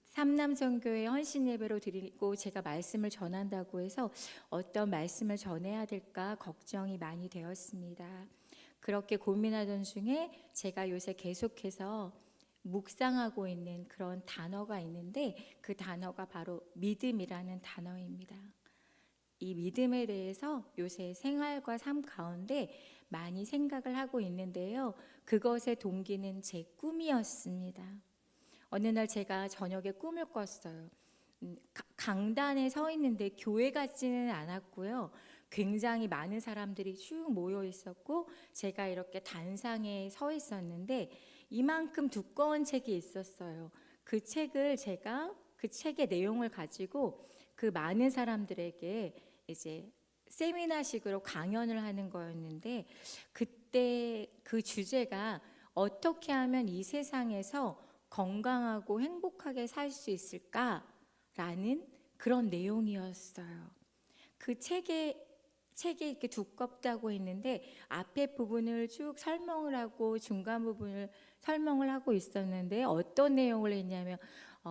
삼남선교회 헌신 예배로 드리고 제가 말씀을 전한다고 해서 어떤 말씀을 전해야 될까 걱정이 많이 되었습니다. 그렇게 고민하던 중에 제가 요새 계속해서 묵상하고 있는 그런 단어가 있는데 그 단어가 바로 믿음이라는 단어입니다. 이 믿음에 대해서 요새 생활과 삶 가운데 많이 생각을 하고 있는데요. 그것의 동기는 제 꿈이었습니다. 어느 날 제가 저녁에 꿈을 꿨어요. 강단에 서 있는데 교회 같지는 않았고요. 굉장히 많은 사람들이 쭉 모여 있었고 제가 이렇게 단상에 서 있었는데 이만큼 두꺼운 책이 있었어요. 그 책을 제가 그 책의 내용을 가지고 그 많은 사람들에게 이제 세미나식으로 강연을 하는 거였는데 그때 그 주제가 어떻게 하면 이 세상에서 건강하고 행복하게 살 수 있을까라는 그런 내용이었어요. 그 책이 이렇게 두껍다고 했는데 앞에 부분을 쭉 설명을 하고 중간 부분을 설명을 하고 있었는데 어떤 내용을 했냐면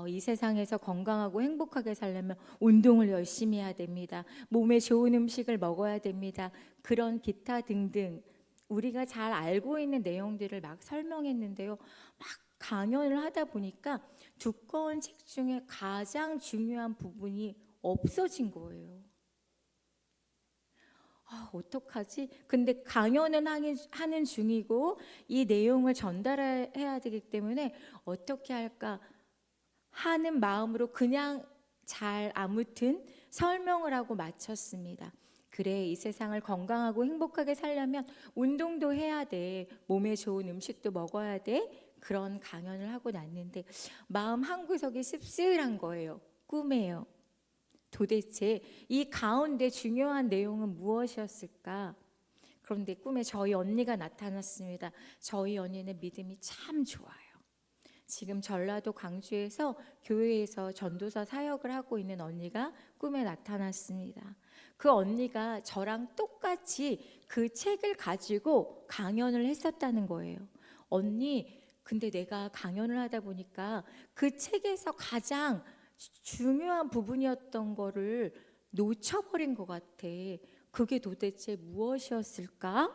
이 세상에서 건강하고 행복하게 살려면 운동을 열심히 해야 됩니다. 몸에 좋은 음식을 먹어야 됩니다. 그런 기타 등등 우리가 잘 알고 있는 내용들을 막 설명했는데요. 막 강연을 하다 보니까 두꺼운 책 중에 가장 중요한 부분이 없어진 거예요. 어떡하지? 근데 강연은 하는 중이고 이 내용을 전달해야 되기 때문에 어떻게 할까 하는 마음으로 그냥 잘 아무튼 설명을 하고 마쳤습니다. 그래, 이 세상을 건강하고 행복하게 살려면 운동도 해야 돼. 몸에 좋은 음식도 먹어야 돼. 그런 강연을 하고 났는데 마음 한구석이 씁쓸한 거예요. 꿈이에요. 도대체 이 가운데 중요한 내용은 무엇이었을까? 그런데 꿈에 저희 언니가 나타났습니다. 저희 언니는 믿음이 참 좋아요. 지금 전라도 광주에서 교회에서 전도사 사역을 하고 있는 언니가 꿈에 나타났습니다. 그 언니가 저랑 똑같이 그 책을 가지고 강연을 했었다는 거예요. 언니, 근데 내가 강연을 하다 보니까 그 책에서 가장 중요한 부분이었던 거를 놓쳐버린 것 같아. 그게 도대체 무엇이었을까?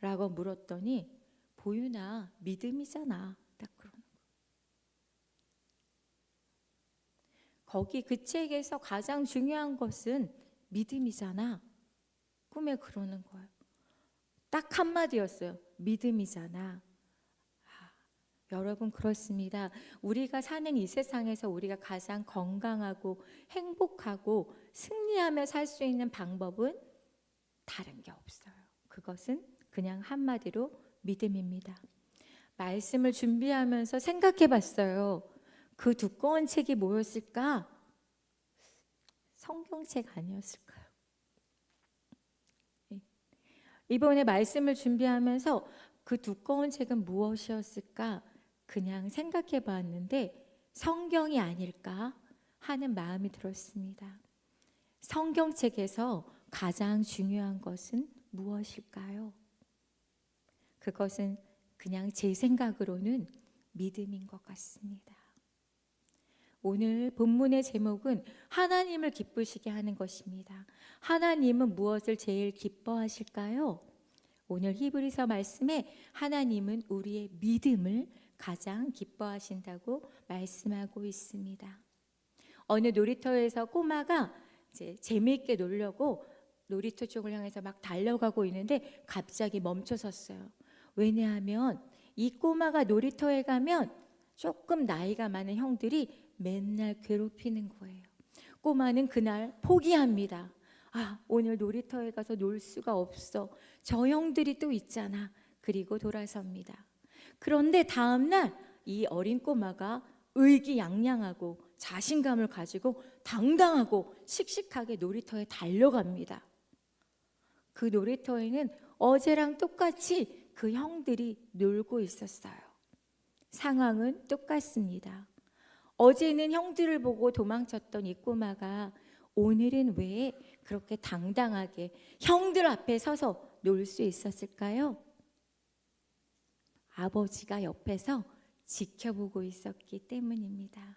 라고 물었더니 보윤아, 믿음이잖아. 딱 그러는 거야. 거기 그 책에서 가장 중요한 것은 믿음이잖아. 꿈에 그러는 거예요. 딱 한마디였어요. 믿음이잖아. 여러분 그렇습니다. 우리가 사는 이 세상에서 우리가 가장 건강하고 행복하고 승리하며 살 수 있는 방법은 다른 게 없어요. 그것은 그냥 한마디로 믿음입니다. 말씀을 준비하면서 생각해 봤어요. 그 두꺼운 책이 뭐였을까? 성경책 아니었을까요? 이번에 말씀을 준비하면서 그 두꺼운 책은 무엇이었을까? 그냥 생각해 봤는데 성경이 아닐까 하는 마음이 들었습니다. 성경책에서 가장 중요한 것은 무엇일까요? 그것은 그냥 제 생각으로는 믿음인 것 같습니다. 오늘 본문의 제목은 하나님을 기쁘시게 하는 것입니다. 하나님은 무엇을 제일 기뻐하실까요? 오늘 히브리서 말씀에 하나님은 우리의 믿음을 가장 기뻐하신다고 말씀하고 있습니다. 어느 놀이터에서 꼬마가 이제 재미있게 놀려고 놀이터 쪽을 향해서 막 달려가고 있는데 갑자기 멈춰섰어요. 왜냐하면 이 꼬마가 놀이터에 가면 조금 나이가 많은 형들이 맨날 괴롭히는 거예요. 꼬마는 그날 포기합니다. 오늘 놀이터에 가서 놀 수가 없어. 저 형들이 또 있잖아. 그리고 돌아섭니다. 그런데 다음날 이 어린 꼬마가 의기양양하고 자신감을 가지고 당당하고 씩씩하게 놀이터에 달려갑니다. 그 놀이터에는 어제랑 똑같이 그 형들이 놀고 있었어요. 상황은 똑같습니다. 어제는 형들을 보고 도망쳤던 이 꼬마가 오늘은 왜 그렇게 당당하게 형들 앞에 서서 놀 수 있었을까요? 아버지가 옆에서 지켜보고 있었기 때문입니다.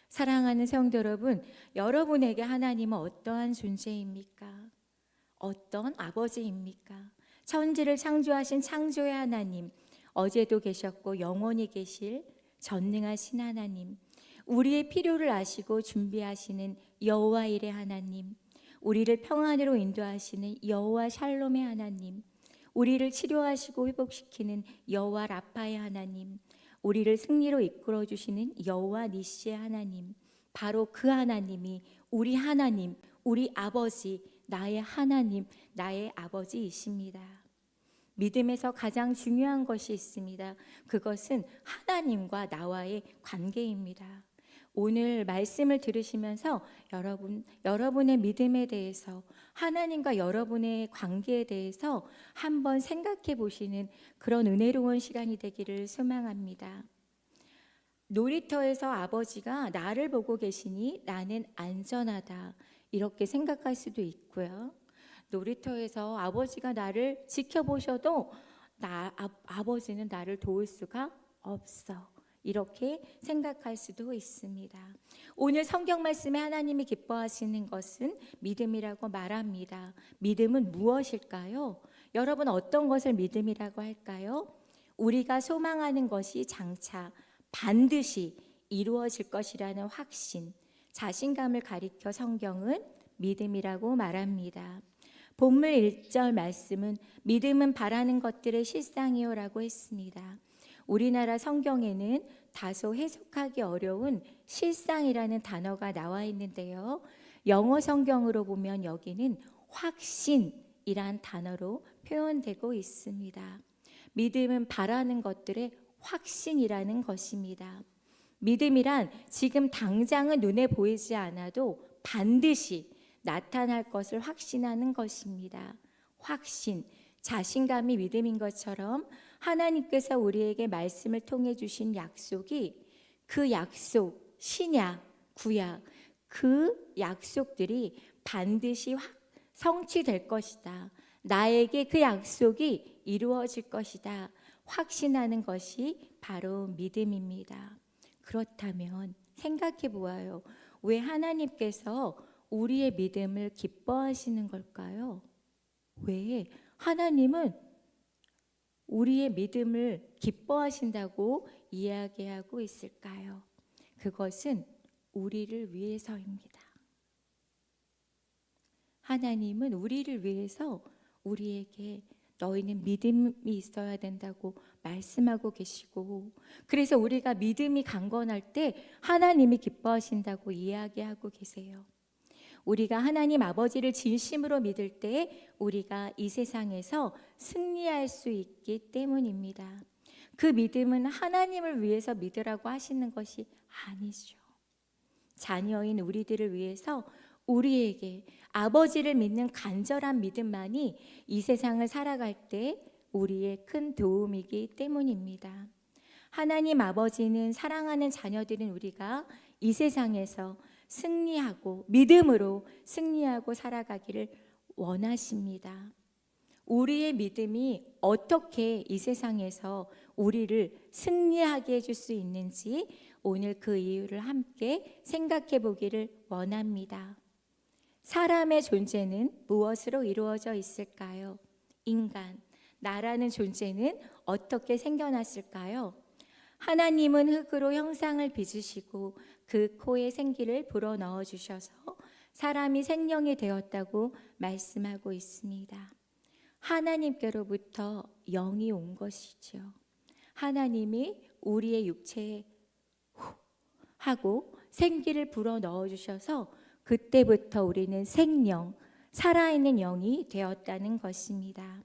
사랑하는 성도 여러분, 여러분에게 하나님은 어떠한 존재입니까? 어떤 아버지입니까? 천지를 창조하신 창조의 하나님, 어제도 계셨고 영원히 계실 전능하신 하나님, 우리의 필요를 아시고 준비하시는 여호와 일의 하나님, 우리를 평안으로 인도하시는 여호와 샬롬의 하나님, 우리를 치료하시고 회복시키는 여호와 라파의 하나님, 우리를 승리로 이끌어 주시는 여호와 니시의 하나님, 바로 그 하나님이 우리 하나님, 우리 아버지, 나의 하나님, 나의 아버지이십니다. 믿음에서 가장 중요한 것이 있습니다. 그것은 하나님과 나와의 관계입니다. 오늘 말씀을 들으시면서 여러분의 믿음에 대해서, 하나님과 여러분의 관계에 대해서 한번 생각해 보시는 그런 은혜로운 시간이 되기를 소망합니다. 놀이터에서 아버지가 나를 보고 계시니 나는 안전하다, 이렇게 생각할 수도 있고요. 놀이터에서 아버지가 나를 지켜보셔도 아버지는 나를 도울 수가 없어, 이렇게 생각할 수도 있습니다. 오늘 성경 말씀에 하나님이 기뻐하시는 것은 믿음이라고 말합니다. 믿음은 무엇일까요? 여러분, 어떤 것을 믿음이라고 할까요? 우리가 소망하는 것이 장차 반드시 이루어질 것이라는 확신, 자신감을 가리켜 성경은 믿음이라고 말합니다. 본문 1절 말씀은 믿음은 바라는 것들의 실상이요 라고 했습니다. 우리나라 성경에는 다소 해석하기 어려운 실상이라는 단어가 나와 있는데요, 영어 성경으로 보면 여기는 확신이란 단어로 표현되고 있습니다. 믿음은 바라는 것들의 확신이라는 것입니다. 믿음이란 지금 당장은 눈에 보이지 않아도 반드시 나타날 것을 확신하는 것입니다. 확신, 자신감이 믿음인 것처럼 하나님께서 우리에게 말씀을 통해 주신 약속이, 그 약속, 신약, 구약, 그 약속들이 반드시 성취될 것이다, 나에게 그 약속이 이루어질 것이다 확신하는 것이 바로 믿음입니다. 그렇다면 생각해 보아요. 왜 하나님께서 우리의 믿음을 기뻐하시는 걸까요? 왜 하나님은 우리의 믿음을 기뻐하신다고 이야기하고 있을까요? 그것은 우리를 위해서입니다. 하나님은 우리를 위해서 우리에게 너희는 믿음이 있어야 된다고 말씀하고 계시고, 그래서 우리가 믿음이 강건할 때 하나님이 기뻐하신다고 이야기하고 계세요. 우리가 하나님 아버지를 진심으로 믿을 때 우리가 이 세상에서 승리할 수 있기 때문입니다. 그 믿음은 하나님을 위해서 믿으라고 하시는 것이 아니죠. 자녀인 우리들을 위해서 우리에게 아버지를 믿는 간절한 믿음만이 이 세상을 살아갈 때 우리의 큰 도움이기 때문입니다. 하나님 아버지는 사랑하는 자녀들인 우리가 이 세상에서 승리하고 믿음으로 승리하고 살아가기를 원하십니다. 우리의 믿음이 어떻게 이 세상에서 우리를 승리하게 해줄 수 있는지 오늘 그 이유를 함께 생각해 보기를 원합니다. 사람의 존재는 무엇으로 이루어져 있을까요? 인간, 나라는 존재는 어떻게 생겨났을까요? 하나님은 흙으로 형상을 빚으시고 그 코에 생기를 불어넣어 주셔서 사람이 생명이 되었다고 말씀하고 있습니다. 하나님께로부터 영이 온 것이죠. 하나님이 우리의 육체에 하고 생기를 불어넣어 주셔서 그때부터 우리는 생명, 살아있는 영이 되었다는 것입니다.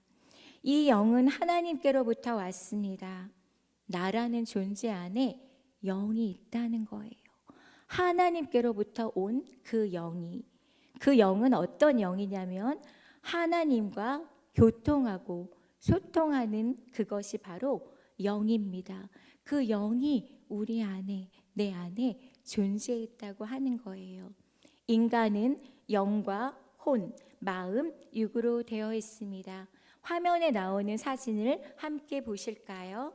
이 영은 하나님께로부터 왔습니다. 나라는 존재 안에 영이 있다는 거예요. 하나님께로부터 온 그 영이, 그 영은 어떤 영이냐면 하나님과 교통하고 소통하는 그것이 바로 영입니다. 그 영이 우리 안에, 내 안에 존재했다고 하는 거예요. 인간은 영과 혼, 마음, 육으로 되어 있습니다. 화면에 나오는 사진을 함께 보실까요?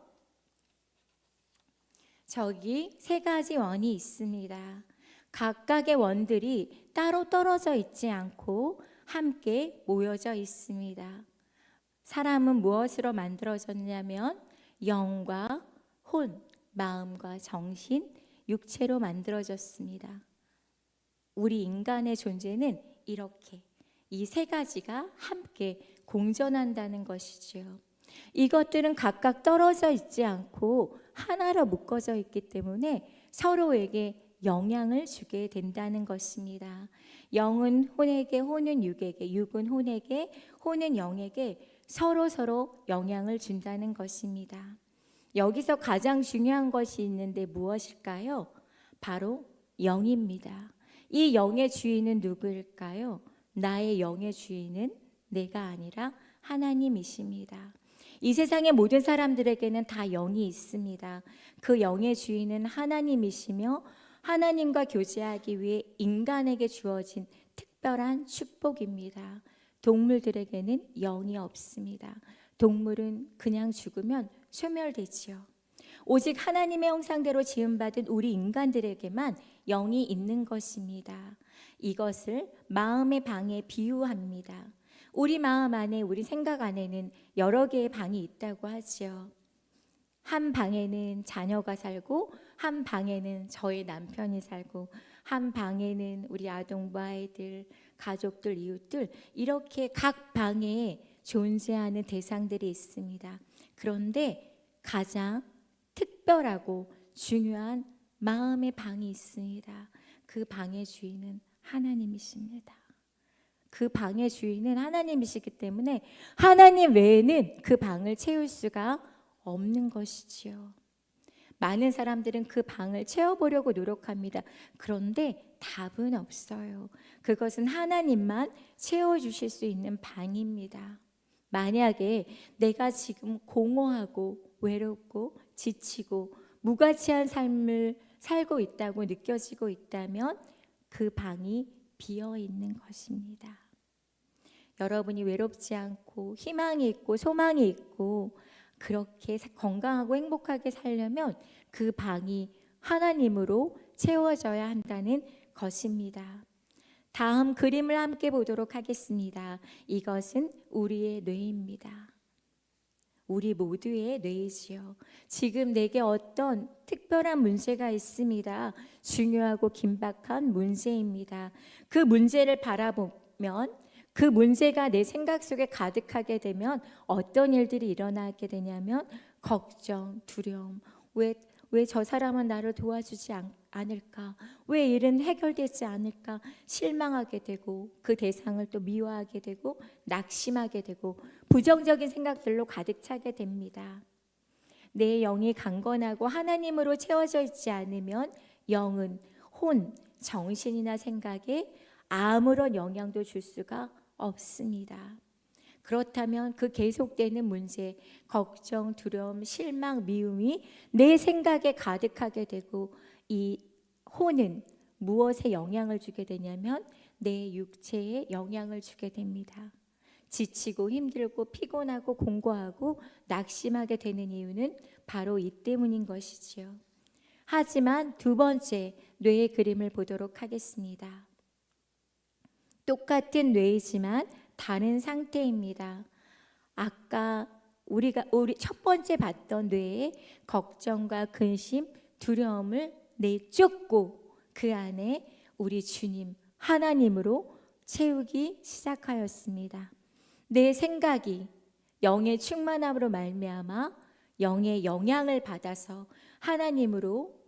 저기 세 가지 원이 있습니다. 각각의 원들이 따로 떨어져 있지 않고 함께 모여져 있습니다. 사람은 무엇으로 만들어졌냐면 영과 혼, 마음과 정신, 육체로 만들어졌습니다. 우리 인간의 존재는 이렇게 이 세 가지가 함께 공존한다는 것이죠. 이것들은 각각 떨어져 있지 않고 하나로 묶어져 있기 때문에 서로에게 영향을 주게 된다는 것입니다. 영은 혼에게, 혼은 육에게, 육은 혼에게, 혼은 영에게 서로 영향을 준다는 것입니다. 여기서 가장 중요한 것이 있는데 무엇일까요? 바로 영입니다. 이 영의 주인은 누구일까요? 나의 영의 주인은 내가 아니라 하나님이십니다. 이 세상의 모든 사람들에게는 다 영이 있습니다. 그 영의 주인은 하나님이시며 하나님과 교제하기 위해 인간에게 주어진 특별한 축복입니다. 동물들에게는 영이 없습니다. 동물은 그냥 죽으면 소멸되지요. 오직 하나님의 형상대로 지음받은 우리 인간들에게만 영이 있는 것입니다. 이것을 마음의 방에 비유합니다. 우리 마음 안에, 우리 생각 안에는 여러 개의 방이 있다고 하지요. 한 방에는 자녀가 살고, 한 방에는 저의 남편이 살고, 한 방에는 우리 아동부 아이들, 가족들, 이웃들, 이렇게 각 방에 존재하는 대상들이 있습니다. 그런데 가장 특별하고 중요한 마음의 방이 있습니다. 그 방의 주인은 하나님이십니다. 그 방의 주인은 하나님이시기 때문에 하나님 외에는 그 방을 채울 수가 없는 것이지요. 많은 사람들은 그 방을 채워보려고 노력합니다. 그런데 답은 없어요. 그것은 하나님만 채워주실 수 있는 방입니다. 만약에 내가 지금 공허하고 외롭고 지치고 무가치한 삶을 살고 있다고 느껴지고 있다면 그 방이 비어 있는 것입니다. 여러분이 외롭지 않고 희망이 있고 소망이 있고 그렇게 건강하고 행복하게 살려면 그 방이 하나님으로 채워져야 한다는 것입니다. 다음 그림을 함께 보도록 하겠습니다. 이것은 우리의 뇌입니다. 우리 모두의 뇌이지요. 지금 내게 어떤 특별한 문제가 있습니다. 중요하고 긴박한 문제입니다. 그 문제를 바라보면 그 문제가 내 생각 속에 가득하게 되면 어떤 일들이 일어나게 되냐면 걱정, 두려움, 왜 저 사람은 나를 도와주지 않을까? 왜 일은 해결되지 않을까? 실망하게 되고 그 대상을 또 미워하게 되고 낙심하게 되고 부정적인 생각들로 가득 차게 됩니다. 내 영이 강건하고 하나님으로 채워져 있지 않으면 영은 혼, 정신이나 생각에 아무런 영향도 줄 수가 없습니다. 그렇다면 그 계속되는 문제, 걱정, 두려움, 실망, 미움이 내 생각에 가득하게 되고 이 혼은 무엇에 영향을 주게 되냐면 내 육체에 영향을 주게 됩니다. 지치고 힘들고 피곤하고 공고하고 낙심하게 되는 이유는 바로 이 때문인 것이지요. 하지만 두 번째 뇌의 그림을 보도록 하겠습니다. 똑같은 뇌이지만 다른 상태입니다. 아까 우리 첫 번째 봤던 뇌의 걱정과 근심, 두려움을 내쫓고 그 안에 우리 주님 하나님으로 채우기 시작하였습니다. 내 생각이 영의 충만함으로 말미암아 영의 영향을 받아서 하나님으로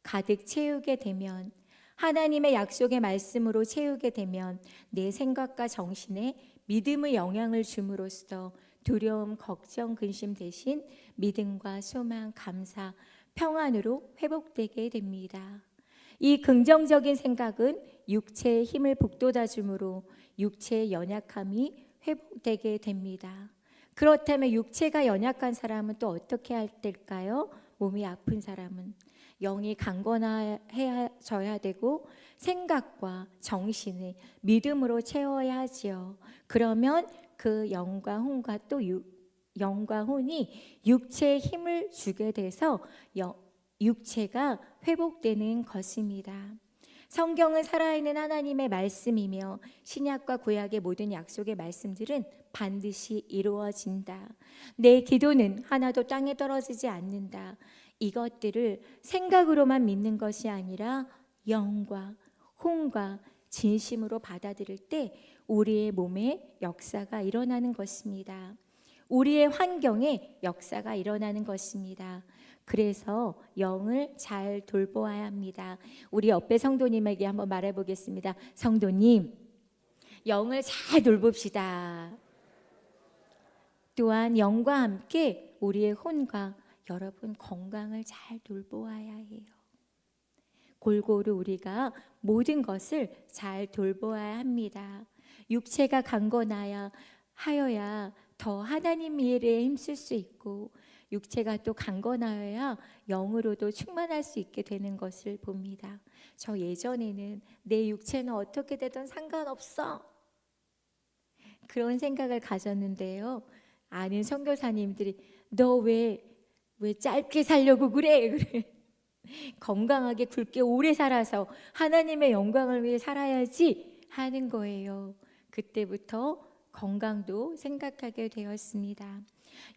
가득 채우게 되면, 하나님의 약속의 말씀으로 채우게 되면 내 생각과 정신에 믿음의 영향을 줌으로써 두려움, 걱정, 근심 대신 믿음과 소망, 감사, 평안으로 회복되게 됩니다. 이 긍정적인 생각은 육체의 힘을 북돋아 주므로 육체의 연약함이 회복되게 됩니다. 그렇다면 육체가 연약한 사람은 또 어떻게 할 때일까요? 몸이 아픈 사람은 영이 강건해져야 되고 생각과 정신을 믿음으로 채워야 하지요. 그러면 그 영과 혼과 또 영과 혼이 육체에 힘을 주게 돼서 육체가 회복되는 것입니다. 성경은 살아있는 하나님의 말씀이며 신약과 구약의 모든 약속의 말씀들은 반드시 이루어진다. 내 기도는 하나도 땅에 떨어지지 않는다. 이것들을 생각으로만 믿는 것이 아니라 영과 혼과 진심으로 받아들일 때 우리의 몸에 역사가 일어나는 것입니다. 우리의 환경에 역사가 일어나는 것입니다. 그래서 영을 잘 돌보아야 합니다. 우리 옆에 성도님에게 한번 말해보겠습니다. 성도님, 영을 잘 돌봅시다. 또한 영과 함께 우리의 혼과 여러분 건강을 잘 돌보아야 해요. 골고루 우리가 모든 것을 잘 돌보아야 합니다. 육체가 강건하여야 더 하나님 일에 힘쓸 수 있고, 육체가 또 강건하여야 영으로도 충만할 수 있게 되는 것을 봅니다. 저 예전에는 내 육체는 어떻게 되든 상관없어, 그런 생각을 가졌는데요. 아는 선교사님들이 너 왜 짧게 살려고 그래? 건강하게 굵게 오래 살아서 하나님의 영광을 위해 살아야지 하는 거예요. 그때부터 건강도 생각하게 되었습니다.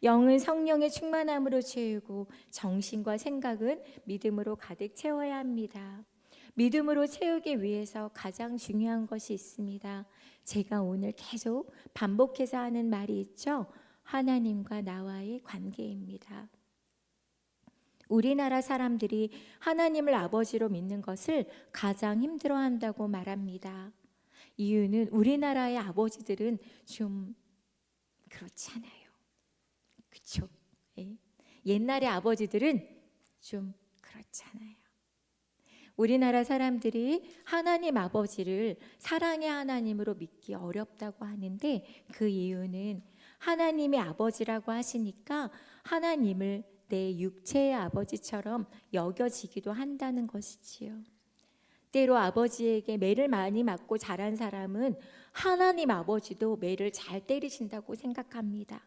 영은 성령의 충만함으로 채우고 정신과 생각은 믿음으로 가득 채워야 합니다. 믿음으로 채우기 위해서 가장 중요한 것이 있습니다. 제가 오늘 계속 반복해서 하는 말이 있죠. 하나님과 나와의 관계입니다. 우리나라 사람들이 하나님을 아버지로 믿는 것을 가장 힘들어한다고 말합니다. 이유는 우리나라의 아버지들은 좀 그렇잖아요. 그렇죠? 예. 옛날의 아버지들은 좀 그렇잖아요. 우리나라 사람들이 하나님 아버지를 사랑의 하나님으로 믿기 어렵다고 하는데, 그 이유는 하나님이 아버지라고 하시니까 하나님을 내 육체의 아버지처럼 여겨지기도 한다는 것이지요. 때로 아버지에게 매를 많이 맞고 자란 사람은 하나님 아버지도 매를 잘 때리신다고 생각합니다.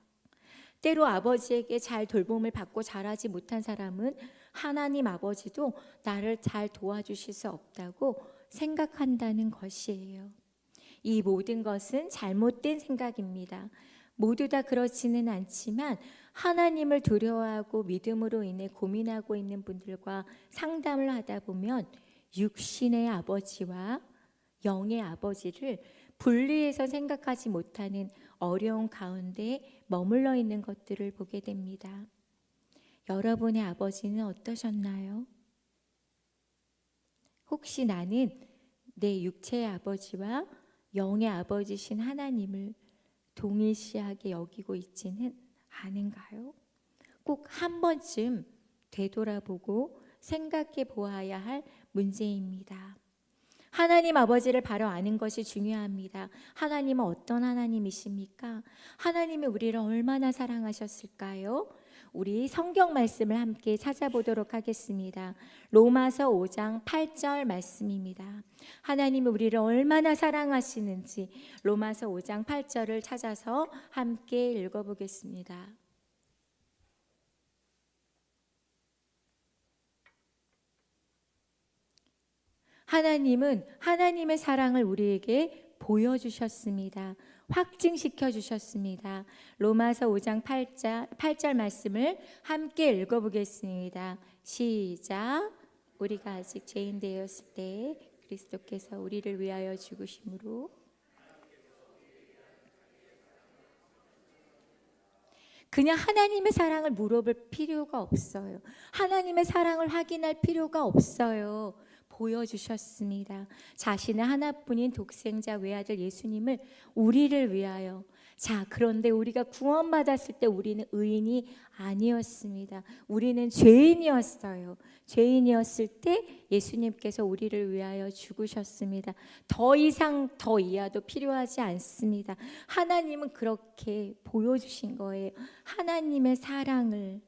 때로 아버지에게 잘 돌봄을 받고 자라지 못한 사람은 하나님 아버지도 나를 잘 도와주실 수 없다고 생각한다는 것이에요. 이 모든 것은 잘못된 생각입니다. 모두 다 그렇지는 않지만 하나님을 두려워하고 믿음으로 인해 고민하고 있는 분들과 상담을 하다 보면 육신의 아버지와 영의 아버지를 분리해서 생각하지 못하는 어려운 가운데 머물러 있는 것들을 보게 됩니다. 여러분의 아버지는 어떠셨나요? 혹시 나는 내 육체의 아버지와 영의 아버지신 하나님을 동일시하게 여기고 있지는 않은가요? 꼭 한 번쯤 되돌아보고 생각해 보아야 할 문제입니다. 하나님 아버지를 바로 아는 것이 중요합니다. 하나님은 어떤 하나님이십니까? 하나님이 우리를 얼마나 사랑하셨을까요? 우리 성경 말씀을 함께 찾아보도록 하겠습니다. 로마서 5장 8절 말씀입니다. 하나님이 우리를 얼마나 사랑하시는지 로마서 5장 8절을 찾아서 함께 읽어보겠습니다. 하나님은 하나님의 사랑을 우리에게 보여주셨습니다. 확증시켜 주셨습니다. 로마서 5장 8절 말씀을 함께 읽어보겠습니다. 시작. 우리가 아직 죄인 되었을 때 그리스도께서 우리를 위하여 죽으심으로 그냥 하나님의 사랑을 물어볼 필요가 없어요. 하나님의 사랑을 확인할 필요가 없어요. 보여주셨습니다. 자신의 하나뿐인 독생자 외아들 예수님을 우리를 위하여. 자, 그런데 우리가 구원받았을 때 우리는 의인이 아니었습니다. 우리는 죄인이었어요. 죄인이었을 때 예수님께서 우리를 위하여 죽으셨습니다. 더 이상 더 이하도 필요하지 않습니다. 하나님은 그렇게 보여주신 거예요. 하나님의 사랑을.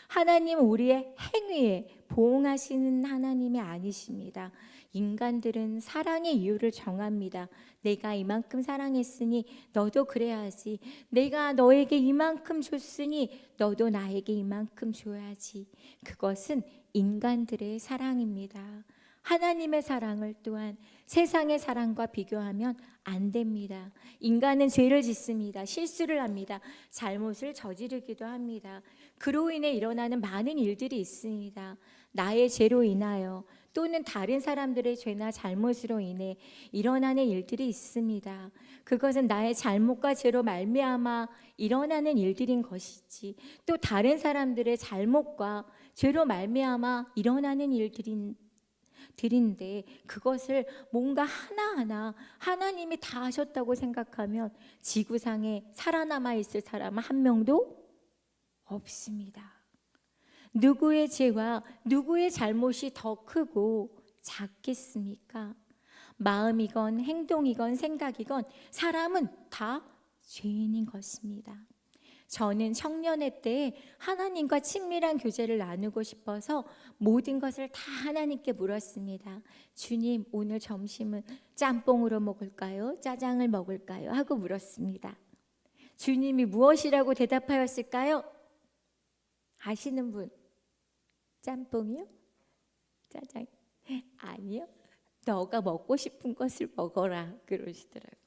하나님 우리의 행위에 보응하시는 하나님이 아니십니다. 인간들은 사랑의 이유를 정합니다. 내가 이만큼 사랑했으니 너도 그래야지. 내가 너에게 이만큼 줬으니 너도 나에게 이만큼 줘야지. 그것은 인간들의 사랑입니다. 하나님의 사랑을 또한 세상의 사랑과 비교하면 안 됩니다. 인간은 죄를 짓습니다. 실수를 합니다. 잘못을 저지르기도 합니다. 그로 인해 일어나는 많은 일들이 있습니다. 나의 죄로 인하여 또는 다른 사람들의 죄나 잘못으로 인해 일어나는 일들이 있습니다. 그것은 나의 잘못과 죄로 말미암아 일어나는 일들인 것이지, 또 다른 사람들의 잘못과 죄로 말미암아 일어나는 일들인데 그것을 뭔가 하나하나 하나님이 다 하셨다고 생각하면 지구상에 살아남아 있을 사람은 한 명도 없습니다. 누구의 죄와 누구의 잘못이 더 크고 작겠습니까? 마음이건 행동이건 생각이건 사람은 다 죄인인 것입니다. 저는 청년회 때 하나님과 친밀한 교제를 나누고 싶어서 모든 것을 다 하나님께 물었습니다. 주님, 오늘 점심은 짬뽕으로 먹을까요? 짜장을 먹을까요? 하고 물었습니다. 주님이 무엇이라고 대답하였을까요? 아시는 분? 짬뽕이요? 짜장? 아니요. 너가 먹고 싶은 것을 먹어라 그러시더라고요.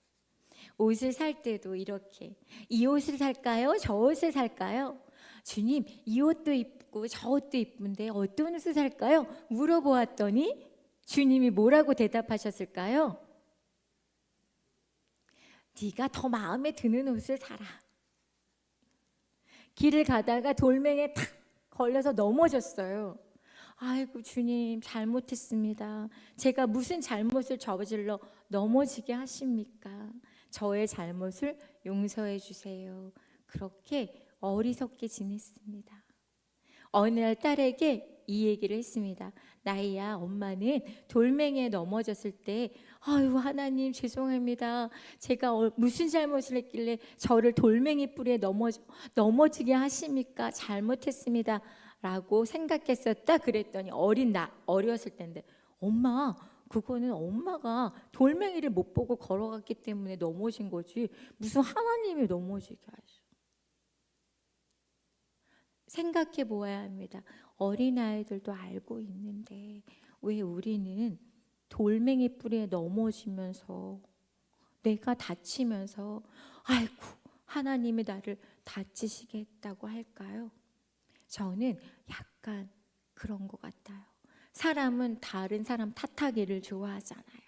옷을 살 때도 이렇게, 이 옷을 살까요? 저 옷을 살까요? 주님, 이 옷도 이쁘고 저 옷도 이쁜데 어떤 옷을 살까요? 물어보았더니 주님이 뭐라고 대답하셨을까요? 네가 더 마음에 드는 옷을 사라. 길을 가다가 돌멩이에 탁 걸려서 넘어졌어요. 아이고 주님, 잘못했습니다. 제가 무슨 잘못을 저질러 넘어지게 하십니까? 저의 잘못을 용서해 주세요. 그렇게 어리석게 지냈습니다. 어느 날 딸에게 이 얘기를 했습니다. 나이야, 엄마는 돌멩이에 넘어졌을 때 아유 하나님 죄송합니다. 제가 무슨 잘못을 했길래 저를 돌멩이 뿔에 넘어지게 하십니까? 잘못했습니다. 라고 생각했었다 그랬더니 어렸을 때인데, 엄마, 그거는 엄마가 돌멩이를 못 보고 걸어갔기 때문에 넘어진 거지 무슨 하나님이 넘어지게 하셔. 생각해 보아야 합니다. 어린아이들도 알고 있는데 왜 우리는 돌멩이 뿔에 넘어지면서 내가 다치면서 아이고 하나님이 나를 다치시게 했다고 할까요? 저는 약간 그런 것 같아요. 사람은 다른 사람 탓하기를 좋아하잖아요.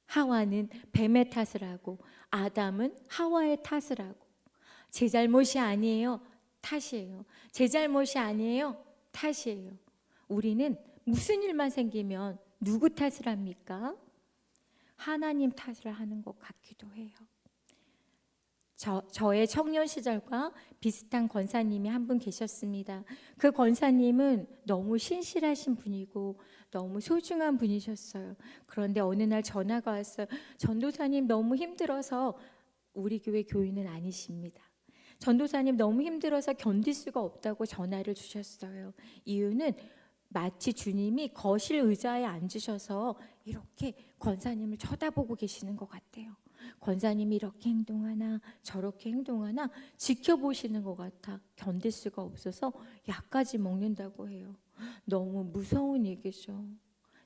하와는 뱀의 탓을 하고 아담은 하와의 탓을 하고, 제 잘못이 아니에요, 탓이에요. 제 잘못이 아니에요, 탓이에요. 우리는 무슨 일만 생기면 누구 탓을 합니까? 하나님 탓을 하는 것 같기도 해요. 저의 청년 시절과 비슷한 권사님이 한 분 계셨습니다. 그 권사님은 너무 신실하신 분이고 너무 소중한 분이셨어요. 그런데 어느 날 전화가 왔어요. 전도사님 너무 힘들어서, 우리 교회 교인은 아니십니다. 전도사님 너무 힘들어서 견딜 수가 없다고 전화를 주셨어요. 이유는 마치 주님이 거실 의자에 앉으셔서 이렇게 권사님을 쳐다보고 계시는 것 같아요. 권사님이 이렇게 행동하나 저렇게 행동하나 지켜보시는 것 같아 견딜 수가 없어서 약까지 먹는다고 해요. 너무 무서운 얘기죠.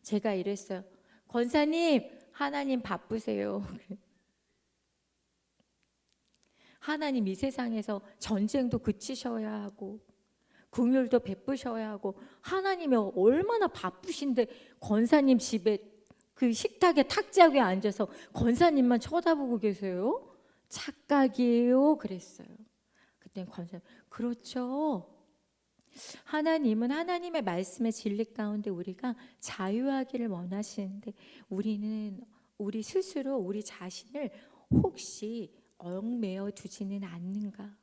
제가 이랬어요. 권사님, 하나님 바쁘세요. 하나님 이 세상에서 전쟁도 그치셔야 하고 긍휼도 베푸셔야 하고 하나님이 얼마나 바쁘신데 권사님 집에 그 식탁에 탁자 위에 앉아서 권사님만 쳐다보고 계세요? 착각이에요. 그랬어요. 그때 권사님, 그렇죠. 하나님은 하나님의 말씀의 진리 가운데 우리가 자유하기를 원하시는데 우리 스스로 우리 자신을 혹시 얽매여 두지는 않는가?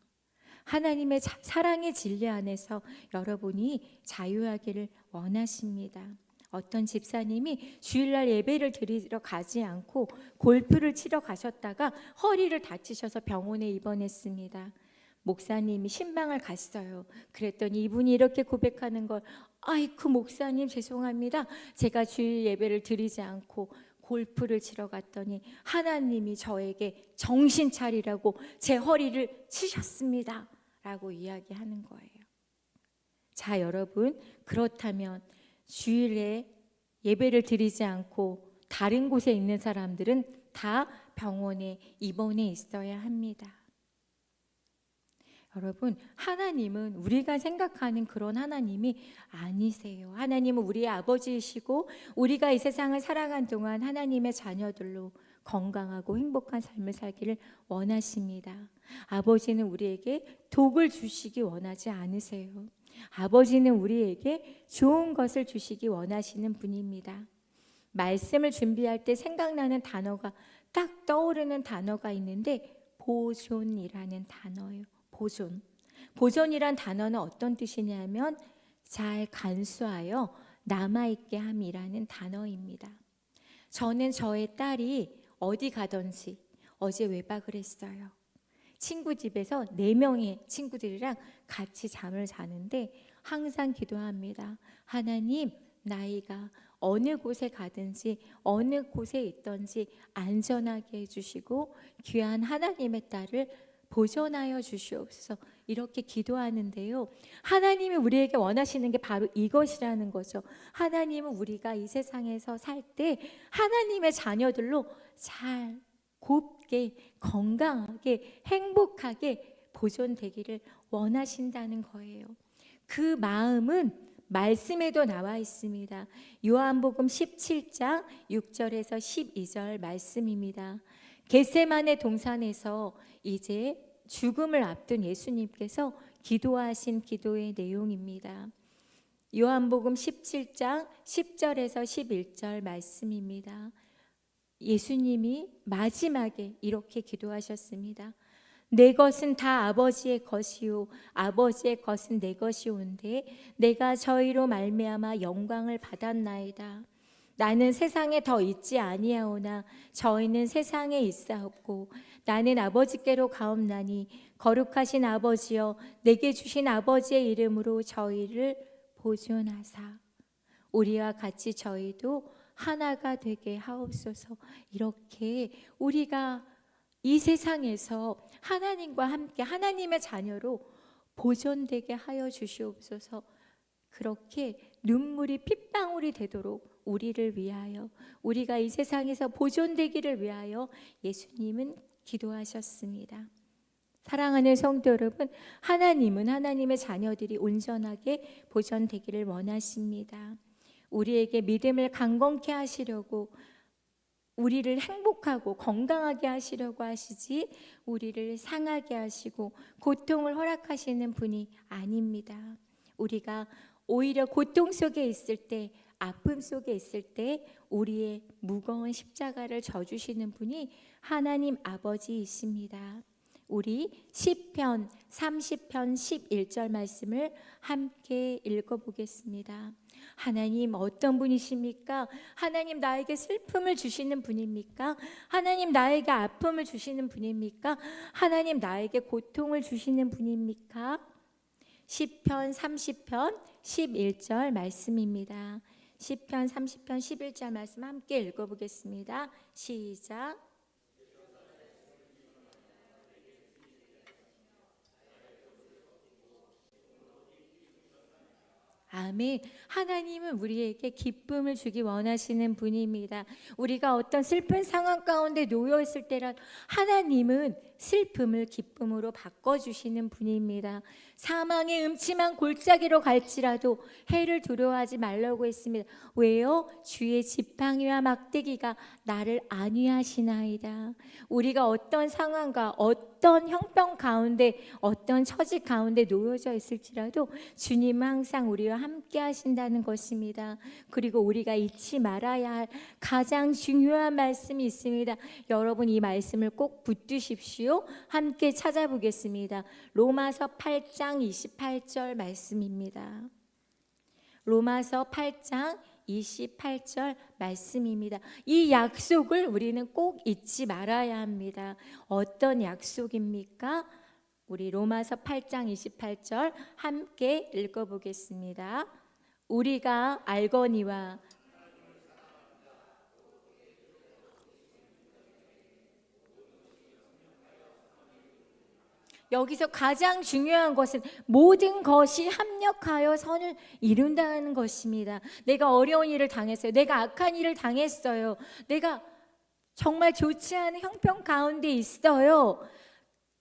하나님의 사랑의 진리 안에서 여러분이 자유하기를 원하십니다. 어떤 집사님이 주일날 예배를 드리러 가지 않고 골프를 치러 가셨다가 허리를 다치셔서 병원에 입원했습니다. 목사님이 신방을 갔어요. 그랬더니 이분이 이렇게 고백하는 걸, 아이쿠 목사님 죄송합니다. 제가 주일 예배를 드리지 않고 골프를 치러 갔더니 하나님이 저에게 정신 차리라고 제 허리를 치셨습니다 라고 이야기하는 거예요. 자, 여러분, 그렇다면 주일에 예배를 드리지 않고 다른 곳에 있는 사람들은 다 병원에 입원해 있어야 합니다. 여러분, 하나님은 우리가 생각하는 그런 하나님이 아니세요. 하나님은 우리의 아버지이시고 우리가 이 세상을 살아간 동안 하나님의 자녀들로 건강하고 행복한 삶을 살기를 원하십니다. 아버지는 우리에게 독을 주시기 원하지 않으세요. 아버지는 우리에게 좋은 것을 주시기 원하시는 분입니다. 말씀을 준비할 때 생각나는 단어가, 딱 떠오르는 단어가 있는데 보존이라는 단어예요. 보존이란 단어는 어떤 뜻이냐면 잘 간수하여 남아있게 함이라는 단어입니다. 저는 저의 딸이 어디 가든지, 어제 외박을 했어요. 친구 집에서 4명의 친구들이랑 같이 잠을 자는데 항상 기도합니다. 하나님, 나이가 어느 곳에 가든지 어느 곳에 있든지 안전하게 해주시고 귀한 하나님의 딸을 보존하여 주시옵소서, 이렇게 기도하는데요. 하나님이 우리에게 원하시는 게 바로 이것이라는 거죠. 하나님은 우리가 이 세상에서 살 때 하나님의 자녀들로 잘, 곱게, 건강하게, 행복하게 보존되기를 원하신다는 거예요. 그 마음은 말씀에도 나와 있습니다. 요한복음 17장 6절에서 12절 말씀입니다. 겟세마네 동산에서 이제 죽음을 앞둔 예수님께서 기도하신 기도의 내용입니다. 요한복음 17장 10절에서 11절 말씀입니다. 예수님이 마지막에 이렇게 기도하셨습니다. 내 것은 다 아버지의 것이요 아버지의 것은 내 것이온데 내가 저희로 말미암아 영광을 받았나이다. 나는 세상에 더 있지 아니하오나 저희는 세상에 있사옵고 나는 아버지께로 가옵나니 거룩하신 아버지여 내게 주신 아버지의 이름으로 저희를 보존하사 우리와 같이 저희도 하나가 되게 하옵소서. 이렇게 우리가 이 세상에서 하나님과 함께 하나님의 자녀로 보존되게 하여 주시옵소서. 그렇게 눈물이 핏방울이 되도록 우리를 위하여, 우리가 이 세상에서 보존되기를 위하여 예수님은 기도하셨습니다. 사랑하는 성도 여러분, 하나님은 하나님의 자녀들이 온전하게 보존되기를 원하십니다. 우리에게 믿음을 강건케 하시려고, 우리를 행복하고 건강하게 하시려고 하시지 우리를 상하게 하시고 고통을 허락하시는 분이 아닙니다. 우리가 오히려 고통 속에 있을 때, 아픔 속에 있을 때 우리의 무거운 십자가를 져주시는 분이 하나님 아버지이십니다. 우리 시편 30편 11절 말씀을 함께 읽어보겠습니다. 하나님 어떤 분이십니까? 하나님 나에게 슬픔을 주시는 분입니까? 하나님 나에게 아픔을 주시는 분입니까? 하나님 나에게 고통을 주시는 분입니까? 시편 30편 11절 말씀입니다. 시편 30편 11절 말씀 함께 읽어보겠습니다. 시작. 아멘. 하나님은 우리에게 기쁨을 주기 원하시는 분입니다. 우리가 어떤 슬픈 상황 가운데 놓여 있을 때란 하나님은 슬픔을 기쁨으로 바꿔주시는 분입니다. 사망의 음침한 골짜기로 갈지라도 해를 두려워하지 말라고 했습니다. 왜요? 주의 지팡이와 막대기가 나를 안위하시나이다. 우리가 어떤 상황과 어떤 형편 가운데, 어떤 처지 가운데 놓여져 있을지라도 주님은 항상 우리와 함께 하신다는 것입니다. 그리고 우리가 잊지 말아야 할 가장 중요한 말씀이 있습니다. 여러분 이 말씀을 꼭 붙드십시오. 함께 찾아보겠습니다. 로마서 8장 28절 말씀입니다. 로마서 8장 28절 말씀입니다. 이 약속을 우리는 꼭 잊지 말아야 합니다. 어떤 약속입니까? 우리 로마서 8장 28절 함께 읽어보겠습니다. 우리가 알거니와 여기서 가장 중요한 것은 모든 것이 합력하여 선을 이룬다는 것입니다. 내가 어려운 일을 당했어요. 내가 악한 일을 당했어요. 내가 정말 좋지 않은 형편 가운데 있어요.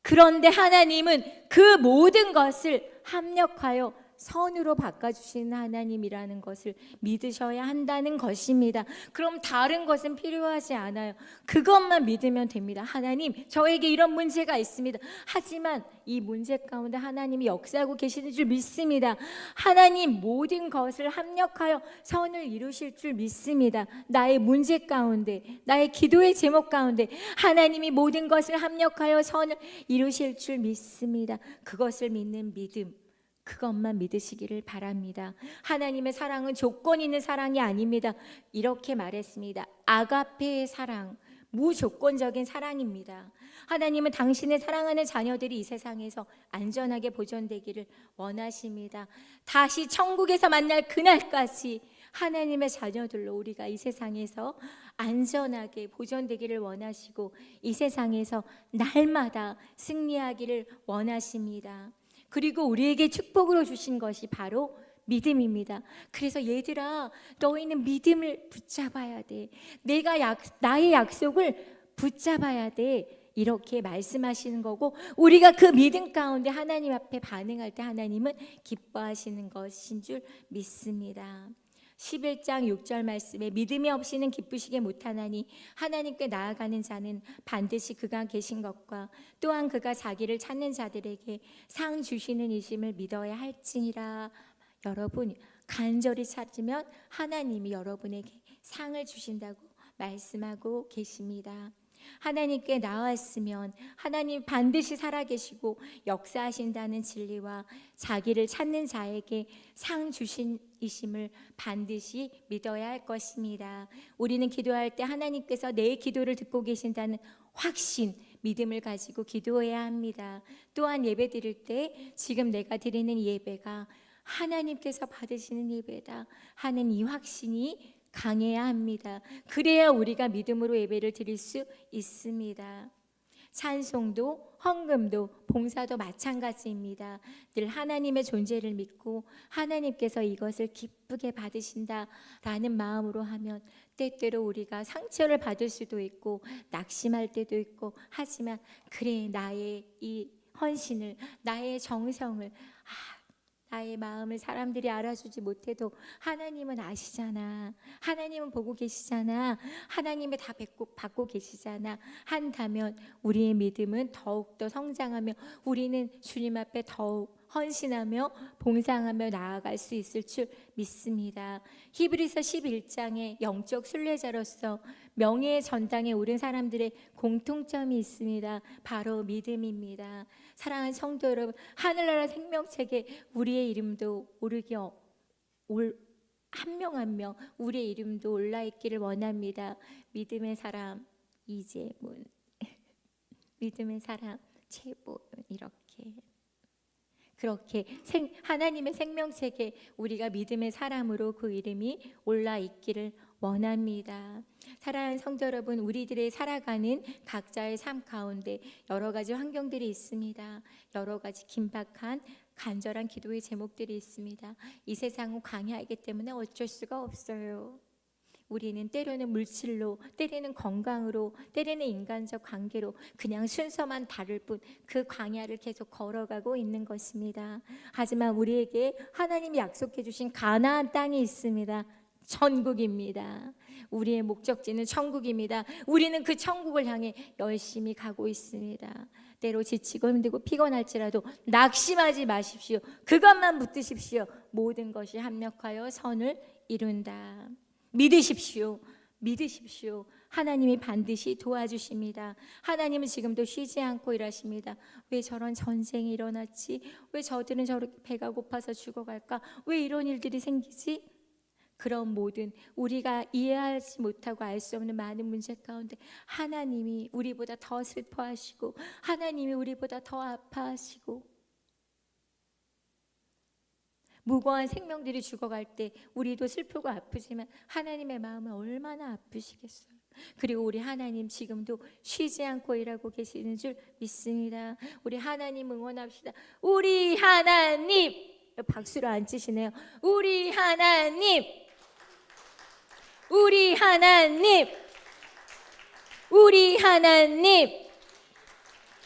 그런데 하나님은 그 모든 것을 합력하여 선으로 바꿔주시는 하나님이라는 것을 믿으셔야 한다는 것입니다. 그럼 다른 것은 필요하지 않아요. 그것만 믿으면 됩니다. 하나님, 저에게 이런 문제가 있습니다. 하지만 이 문제 가운데 하나님이 역사하고 계시는 줄 믿습니다. 하나님 모든 것을 합력하여 선을 이루실 줄 믿습니다. 나의 문제 가운데, 나의 기도의 제목 가운데 하나님이 모든 것을 합력하여 선을 이루실 줄 믿습니다. 그것을 믿는 믿음, 그것만 믿으시기를 바랍니다. 하나님의 사랑은 조건 있는 사랑이 아닙니다. 이렇게 말했습니다. 아가페의 사랑, 무조건적인 사랑입니다. 하나님은 당신의 사랑하는 자녀들이 이 세상에서 안전하게 보존되기를 원하십니다. 다시 천국에서 만날 그날까지 하나님의 자녀들로 우리가 이 세상에서 안전하게 보존되기를 원하시고 이 세상에서 날마다 승리하기를 원하십니다. 그리고 우리에게 축복으로 주신 것이 바로 믿음입니다. 그래서 얘들아, 너희는 믿음을 붙잡아야 돼. 나의 약속을 붙잡아야 돼. 이렇게 말씀하시는 거고, 우리가 그 믿음 가운데 하나님 앞에 반응할 때 하나님은 기뻐하시는 것인 줄 믿습니다. 11장 6절 말씀에 믿음이 없이는 기쁘시게 못하나니 하나님께 나아가는 자는 반드시 그가 계신 것과 또한 그가 자기를 찾는 자들에게 상 주시는 이심을 믿어야 할지니라. 여러분, 간절히 찾으면 하나님이 여러분에게 상을 주신다고 말씀하고 계십니다. 하나님께 나왔으면 하나님 반드시 살아계시고 역사하신다는 진리와 자기를 찾는 자에게 상 주신이심을 반드시 믿어야 할 것입니다. 우리는 기도할 때 하나님께서 내 기도를 듣고 계신다는 확신, 믿음을 가지고 기도해야 합니다. 또한 예배 드릴 때 지금 내가 드리는 예배가 하나님께서 받으시는 예배다 하는 이 확신이 강해야 합니다. 그래야 우리가 믿음으로 예배를 드릴 수 있습니다. 찬송도 헌금도 봉사도 마찬가지입니다. 늘 하나님의 존재를 믿고 하나님께서 이것을 기쁘게 받으신다라는 마음으로 하면 때때로 우리가 상처를 받을 수도 있고 낙심할 때도 있고, 하지만 그래, 나의 이 헌신을, 나의 정성을, 나의 마음을 사람들이 알아주지 못해도 하나님은 아시잖아. 하나님은 보고 계시잖아. 하나님의 다 받고 계시잖아. 한다면 우리의 믿음은 더욱더 성장하며 우리는 주님 앞에 더욱 헌신하며 봉상하며 나아갈 수 있을 줄 믿습니다. 히브리서 11장에 영적 순례자로서 명예의 전당에 오른 사람들의 공통점이 있습니다. 바로 믿음입니다. 사랑하는 성도 여러분, 하늘나라 생명책에 우리의 이름도 오르게 한 명 한 명 우리의 이름도 올라있기를 원합니다. 믿음의 사람 이재문, 믿음의 사람 최보은, 그렇게 하나님의 생명책에 우리가 믿음의 사람으로 그 이름이 올라있기를 원합니다. 사랑하는 성도 여러분, 우리들의 살아가는 각자의 삶 가운데 여러 가지 환경들이 있습니다. 여러 가지 긴박한 간절한 기도의 제목들이 있습니다. 이 세상은 광야이기 때문에 어쩔 수가 없어요. 우리는 때로는 물질로, 때로는 건강으로, 때로는 인간적 관계로 그냥 순서만 다를 뿐 그 광야를 계속 걸어가고 있는 것입니다. 하지만 우리에게 하나님이 약속해 주신 가나안 땅이 있습니다. 천국입니다. 우리의 목적지는 천국입니다. 우리는 그 천국을 향해 열심히 가고 있습니다. 때로 지치고 힘들고 피곤할지라도 낙심하지 마십시오. 그것만 붙드십시오. 모든 것이 합력하여 선을 이룬다. 믿으십시오. 믿으십시오. 하나님이 반드시 도와주십니다. 하나님은 지금도 쉬지 않고 일하십니다. 왜 저런 전쟁이 일어났지? 왜 저들은 저렇게 배가 고파서 죽어갈까? 왜 이런 일들이 생기지? 그런 모든 우리가 이해하지 못하고 알 수 없는 많은 문제 가운데 하나님이 우리보다 더 슬퍼하시고 하나님이 우리보다 더 아파하시고 무고한 생명들이 죽어갈 때 우리도 슬프고 아프지만 하나님의 마음은 얼마나 아프시겠어요. 그리고 우리 하나님 지금도 쉬지 않고 일하고 계시는 줄 믿습니다. 우리 하나님 응원합시다. 우리 하나님! 박수로 안 치시네요. 우리 하나님! 우리 하나님! 우리 하나님!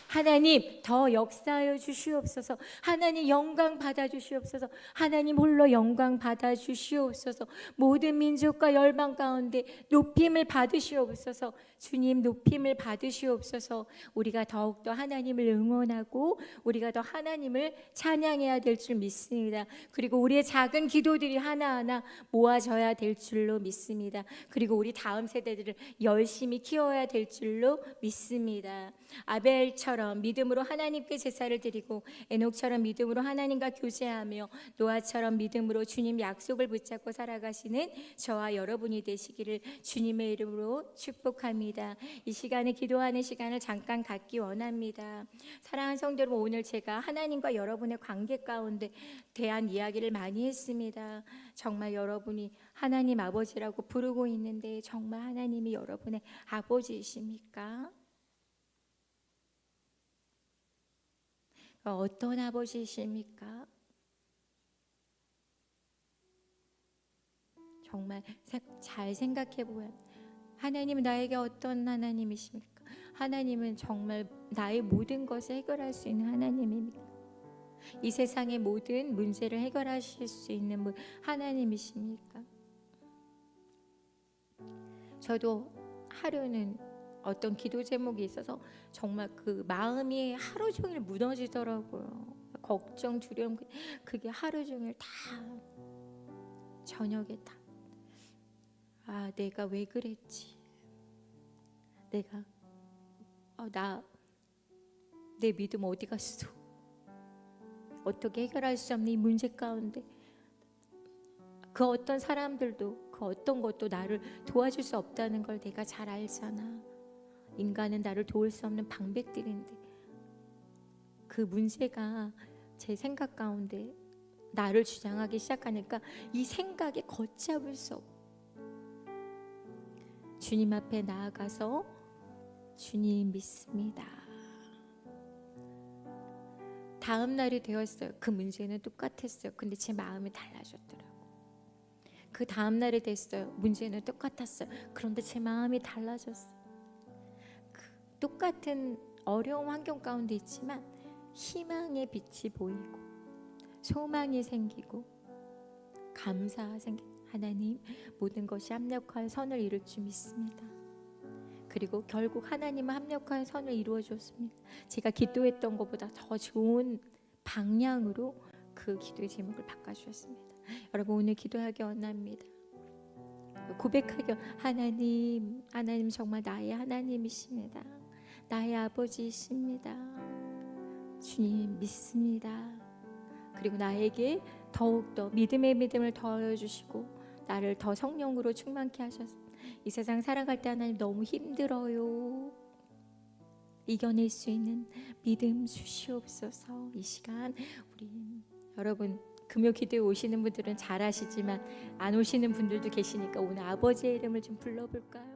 하나님 더 역사하여 주시옵소서. 하나님 영광 받아 주시옵소서. 하나님 홀로 영광 받아 주시옵소서. 모든 민족과 열방 가운데 높임을 받으시옵소서. 주님 높임을 받으시옵소서. 우리가 더욱더 하나님을 응원하고 우리가 더 하나님을 찬양해야 될 줄 믿습니다. 그리고 우리의 작은 기도들이 하나하나 모아져야 될 줄로 믿습니다. 그리고 우리 다음 세대들을 열심히 키워야 될 줄로 믿습니다. 아벨처럼 믿음으로 하나님께 제사를 드리고 에녹처럼 믿음으로 하나님과 교제하며 노아처럼 믿음으로 주님 약속을 붙잡고 살아가시는 저와 여러분이 되시기를 주님의 이름으로 축복합니다. 이 시간에 기도하는 시간을 잠깐 갖기 원합니다. 사랑하는 성도 여러분, 오늘 제가 하나님과 여러분의 관계 가운데 대한 이야기를 많이 했습니다. 정말 여러분이 하나님 아버지라고 부르고 있는데 정말 하나님이 여러분의 아버지이십니까? 어떤 아버지이십니까? 정말 잘 생각해 보면 하나님은 나에게 어떤 하나님이십니까? 하나님은 정말 나의 모든 것을 해결할 수 있는 하나님입니까? 이 세상의 모든 문제를 해결하실 수 있는 하나님이십니까? 저도 하루는 어떤 기도 제목이 있어서 정말 그 마음이 하루 종일 무너지더라고요. 걱정, 두려움, 그게 하루 종일 다 저녁에 다 내가 왜 그랬지? 내가 내 믿음 어디 갔어? 어떻게 해결할 수 없는 이 문제 가운데 그 어떤 사람들도 그 어떤 것도 나를 도와줄 수 없다는 걸 내가 잘 알잖아. 인간은 나를 도울 수 없는 방백들인데 그 문제가 제 생각 가운데 나를 주장하기 시작하니까 이 생각에 걷잡을 수 없고 주님 앞에 나아가서 주님 믿습니다. 다음 날이 되었어요. 그 문제는 똑같았어요. 근데 제 마음이 달라졌더라고요. 그 다음 날이 됐어요. 문제는 똑같았어요. 그런데 제 마음이 달라졌어요. 똑같은 어려운 환경 가운데 있지만 희망의 빛이 보이고 소망이 생기고 감사가 생기고 하나님 모든 것이 합력하여 선을 이룰 줄 믿습니다. 그리고 결국 하나님은 합력하여 선을 이루어 줬습니다. 제가 기도했던 것보다 더 좋은 방향으로 그 기도의 제목을 바꿔주셨습니다. 여러분 오늘 기도하기 원합니다. 고백하기 하나님 정말 나의 하나님이십니다. 나의 아버지이십니다. 주님 믿습니다. 그리고 나에게 더욱더 믿음의 믿음을 더하여주시고 나를 더 성령으로 충만케 하셔서 이 세상 살아갈 때 하나님 너무 힘들어요. 이겨낼 수 있는 믿음 주시옵소서. 이 시간 우리 여러분 금요 기도에 오시는 분들은 잘 아시지만 안 오시는 분들도 계시니까 오늘 아버지의 이름을 좀 불러볼까요?